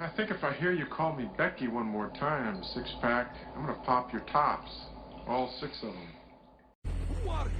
I think if I hear you call me Becky one more time, six-pack, I'm gonna pop your tops. All six of them. Who are you?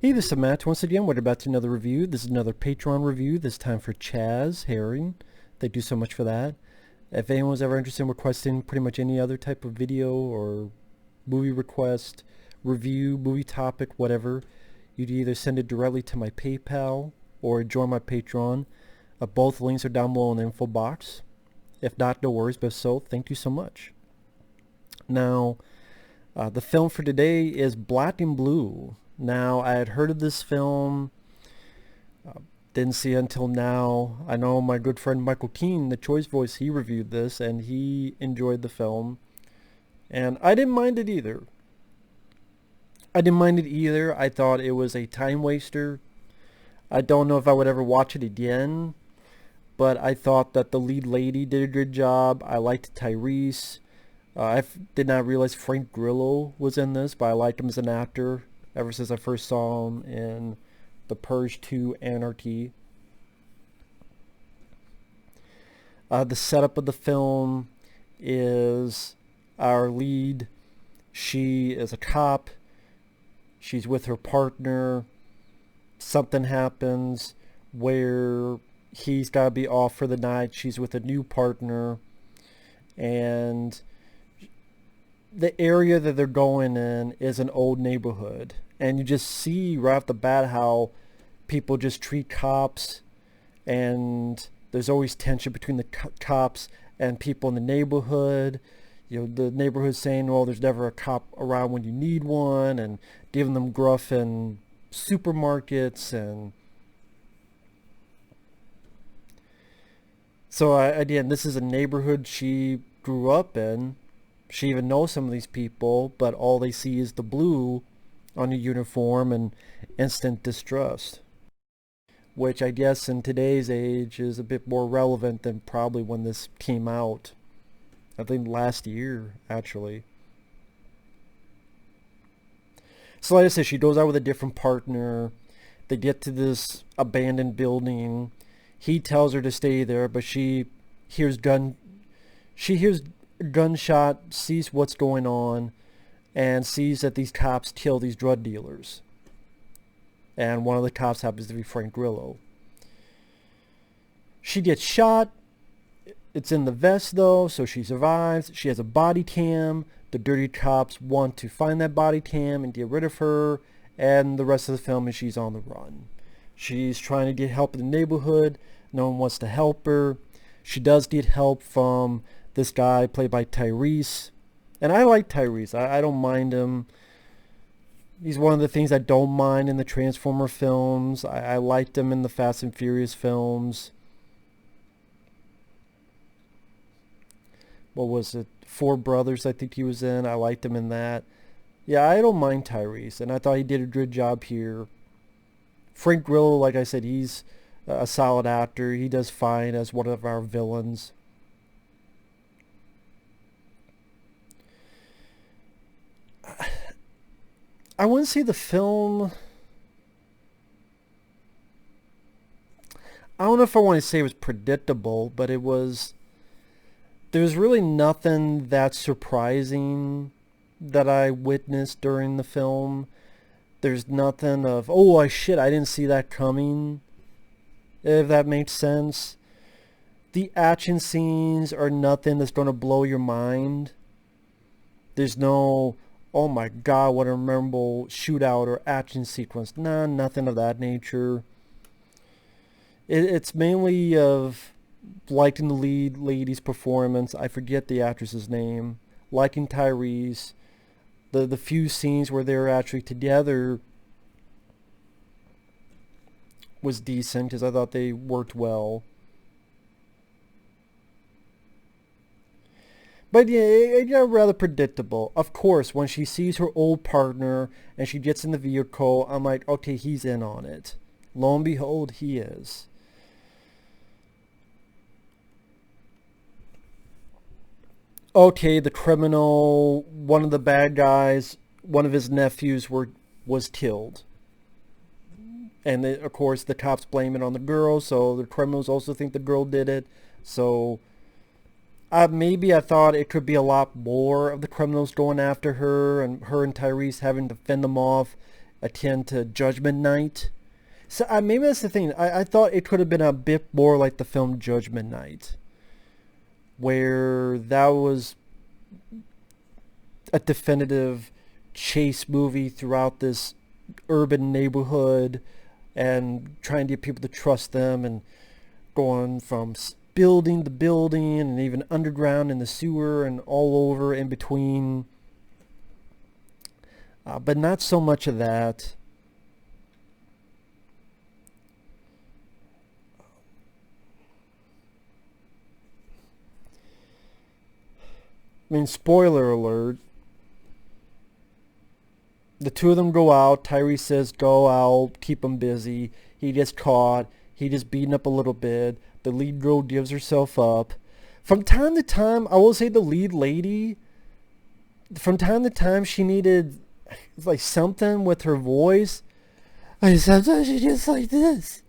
Hey, this is Matt. Once again, we're about to another review. This is another Patreon review, this time for Chaz Herring. Thank you so much for that. If anyone's ever interested in requesting pretty much any other type of video or movie request, review, movie topic, whatever, you'd either send it directly to my PayPal or join my Patreon. Both links are down below in the info box. If not, no worries, but if so, thank you so much. Now, the film for today is Black and Blue. Now, I had heard of this film, didn't see it until now. I know my good friend Michael Keane, the Choice Voice, he reviewed this and he enjoyed the film. And I didn't mind it either. I thought it was a time waster. I don't know if I would ever watch it again, but I thought that the lead lady did a good job. I liked Tyrese. I did not realize Frank Grillo was in this, but I liked him as an actor ever since I first saw him in The Purge 2 Anarchy. The setup of the film is our lead. She is a cop. She's with her partner. Something happens where he's got to be off for the night. She's with a new partner. And the area that they're going in is an old neighborhood, and you just see right off the bat how people just treat cops, and there's always tension between the cops and people in the neighborhood. You know, the neighborhood saying, well, there's never a cop around when you need one, and giving them gruff in supermarkets. And so again, this is a neighborhood she grew up in. She even knows some of these people, but all they see is the blue on the uniform and instant distrust, which I guess in today's age is a bit more relevant than probably when this came out. I think last year, actually. So like I said, she goes out with a different partner. They get to this abandoned building. He tells her to stay there, but she hears gunshot, sees what's going on, and sees that these cops kill these drug dealers. And one of the cops happens to be Frank Grillo. She gets shot. It's in the vest though, so she survives. She has a body cam. The dirty cops want to find that body cam and get rid of her, and the rest of the film is she's on the run. She's trying to get help in the neighborhood. No one wants to help her. She does get help from this guy played by Tyrese, and I like Tyrese. I don't mind him. He's one of the things I don't mind in the Transformer films. I liked him in the Fast and Furious films. What was it? Four Brothers, I think he was in. I liked him in that. Yeah, I don't mind Tyrese, and I thought he did a good job here. Frank Grillo, like I said, he's a solid actor. He does fine as one of our villains. I wouldn't say the film... I don't know if I want to say it was predictable, but it was... There was really nothing that surprising that I witnessed during the film. There's nothing of, oh shit, I didn't see that coming, if that makes sense. The action scenes are nothing that's going to blow your mind. There's no, oh my god, what a memorable shootout or action sequence. Nah, nothing of that nature. It's mainly of liking the lead lady's performance. I forget the actress's name. Liking Tyrese. The few scenes where they were actually together was decent because I thought they worked well. But yeah, it got rather predictable. Of course, when she sees her old partner and she gets in the vehicle, I'm like, okay, he's in on it. Lo and behold, he is. Okay, the criminal, one of the bad guys, one of his nephews was killed. And of course the cops blame it on the girl, so the criminals also think the girl did it. So maybe I thought it could be a lot more of the criminals going after her and Tyrese having to fend them off, akin to Judgment Night. So maybe that's the thing. I thought it could have been a bit more like the film Judgment Night, where that was a definitive chase movie throughout this urban neighborhood and trying to get people to trust them and going from building to building and even underground in the sewer and all over in between. But not so much of that. I mean, spoiler alert. The two of them go out. Tyrese says, go out, keep them busy. He gets caught. He gets beaten up a little bit. The lead girl gives herself up. From time to time, I will say the lead lady, from time to time, she needed like something with her voice. Like sometimes she just like this.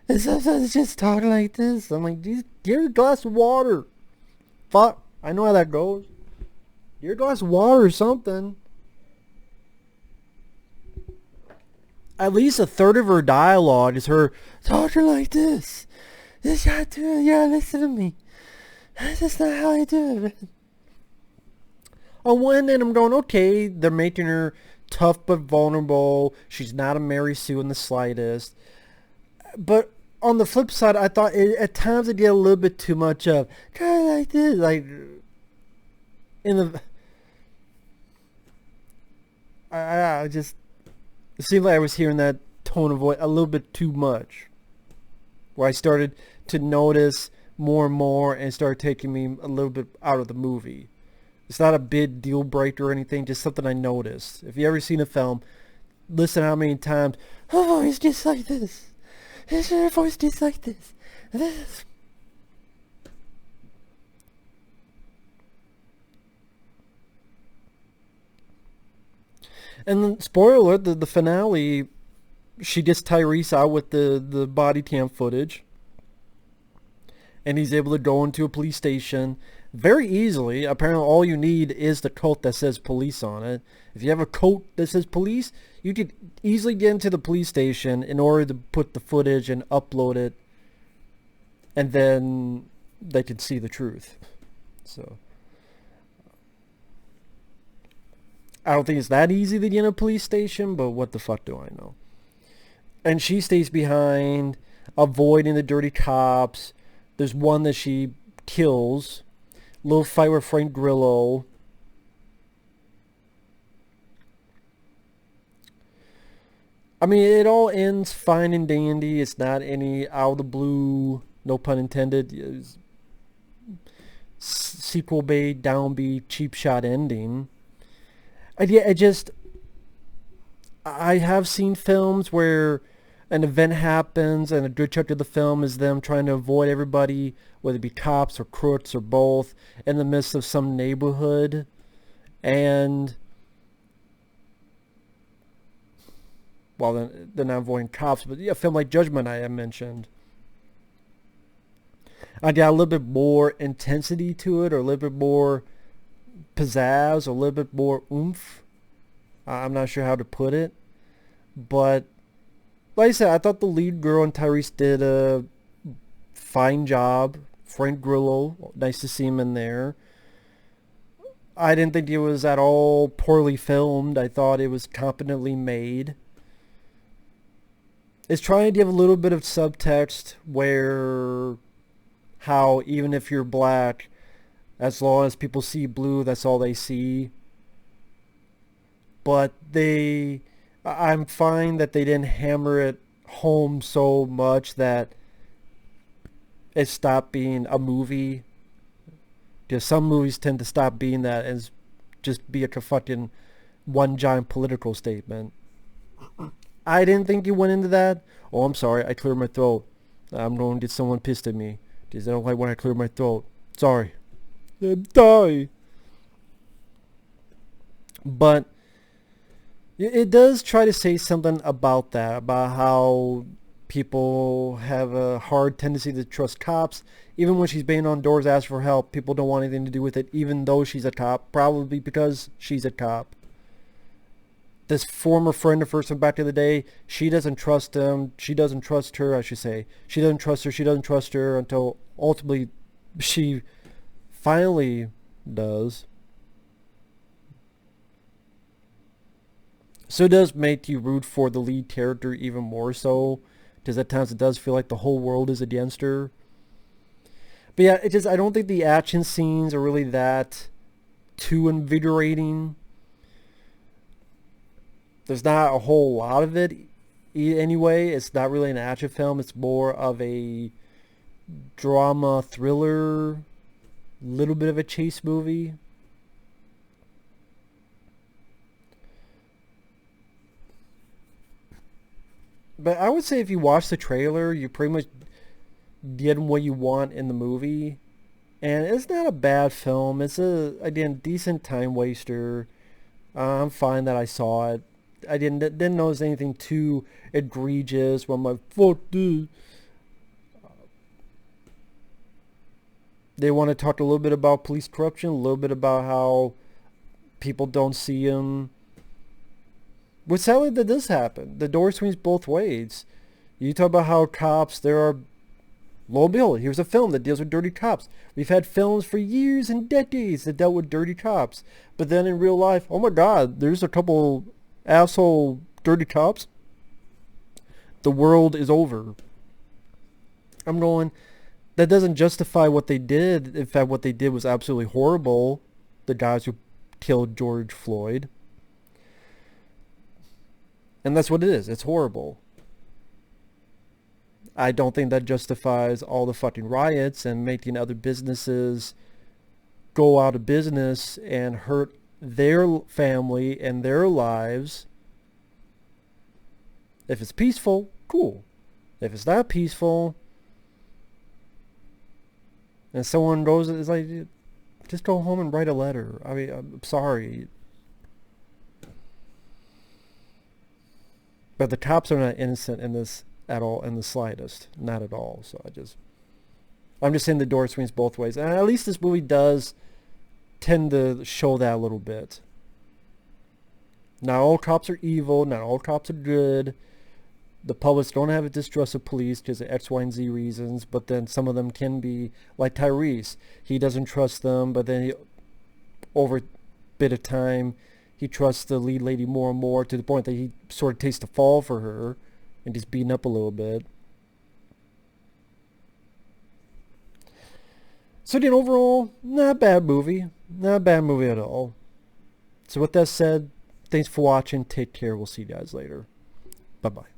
And sometimes just talking like this. I'm like, get her a glass of water. Fuck. I know how that goes. Get her a glass of water or something. At least a third of her dialogue is her talking like this. This gotta do it. Yeah, listen to me. That's just not how I do it. On one end, I'm going, okay, they're making her tough but vulnerable. She's not a Mary Sue in the slightest. But on the flip side, I thought at times it did a little bit too much of kind of like this, like in the. I just. It seemed like I was hearing that tone of voice a little bit too much. Where I started to notice more and more and started taking me a little bit out of the movie. It's not a big deal breaker or anything, just something I noticed. If you ever seen a film, listen how many times, her voice just like this. Her voice just like this. This. And then, spoiler alert, the finale, she gets Tyrese out with the body cam footage. And he's able to go into a police station very easily. Apparently all you need is the coat that says police on it. If you have a coat that says police, you could easily get into the police station in order to put the footage and upload it. And then they can see the truth. So I don't think it's that easy to get in a police station, but what the fuck do I know? And she stays behind, avoiding the dirty cops. There's one that she kills. Little fight with Frank Grillo. I mean, it all ends fine and dandy. It's not any out of the blue, no pun intended, sequel bait, downbeat, cheap shot ending. I have seen films where an event happens and a good chunk of the film is them trying to avoid everybody, whether it be cops or crooks or both, in the midst of some neighborhood. And well, they're not avoiding cops, but yeah, a film like Judgment I mentioned. I got a little bit more intensity to it, or a little bit more pizzazz, or a little bit more oomph. I'm not sure how to put it, but like I said, I thought the lead girl and Tyrese did a fine job. Frank Grillo, nice to see him in there. I didn't think it was at all poorly filmed. I thought it was competently made. It's trying to give a little bit of subtext where how even if you're black, as long as people see blue, that's all they see. But I'm fine that they didn't hammer it home so much that it stopped being a movie. Because some movies tend to stop being that and just be a fucking one giant political statement. I didn't think you went into that. Oh, I'm sorry. I cleared my throat. I'm going to get someone pissed at me. Because I don't like when I clear my throat. Sorry. I'm sorry. But it does try to say something about that. About how people have a hard tendency to trust cops. Even when she's banging on doors asking for help, people don't want anything to do with it, even though she's a cop. Probably because she's a cop. This former friend of hers from back in the day, she doesn't trust him. She doesn't trust her, I should say. She doesn't trust her. She doesn't trust her until ultimately she finally does. So it does make you root for the lead character even more so. Because at times it does feel like the whole world is against her. But yeah, I don't think the action scenes are really that too invigorating. There's not a whole lot of it anyway. It's not really an action film. It's more of a drama thriller, little bit of a chase movie. But I would say if you watch the trailer, you pretty much get what you want in the movie. And it's not a bad film. It's again, decent time waster. I'm fine that I saw it. I didn't notice anything too egregious. Where I'm like, fuck this. They want to talk a little bit about police corruption, a little bit about how people don't see them. Which sadly that does happen. The door swings both ways. You talk about how cops, there are, lo and behold, here's a film that deals with dirty cops. We've had films for years and decades that dealt with dirty cops. But then in real life, oh my god, there's a couple asshole dirty cops. The world is over. I'm going, that doesn't justify what they did. In fact, what they did was absolutely horrible. The guys who killed George Floyd. And that's what it is. It's horrible. I don't think that justifies all the fucking riots and making other businesses go out of business and hurt their family and their lives. If it's peaceful, cool. If it's not peaceful, and someone goes, it's like, just go home and write a letter. I mean, I'm sorry. But the cops are not innocent in this at all, in the slightest. Not at all. So I'm just saying the door swings both ways. And at least this movie does tend to show that a little bit. Not all cops are evil. Not all cops are good. The public don't have a distrust of police because of X, Y, and Z reasons. But then some of them can be, like Tyrese. He doesn't trust them, but then over a bit of time, he trusts the lead lady more and more to the point that he sort of takes the fall for her and just beaten up a little bit. So again, overall, not a bad movie. Not a bad movie at all. So with that said, thanks for watching. Take care. We'll see you guys later. Bye-bye.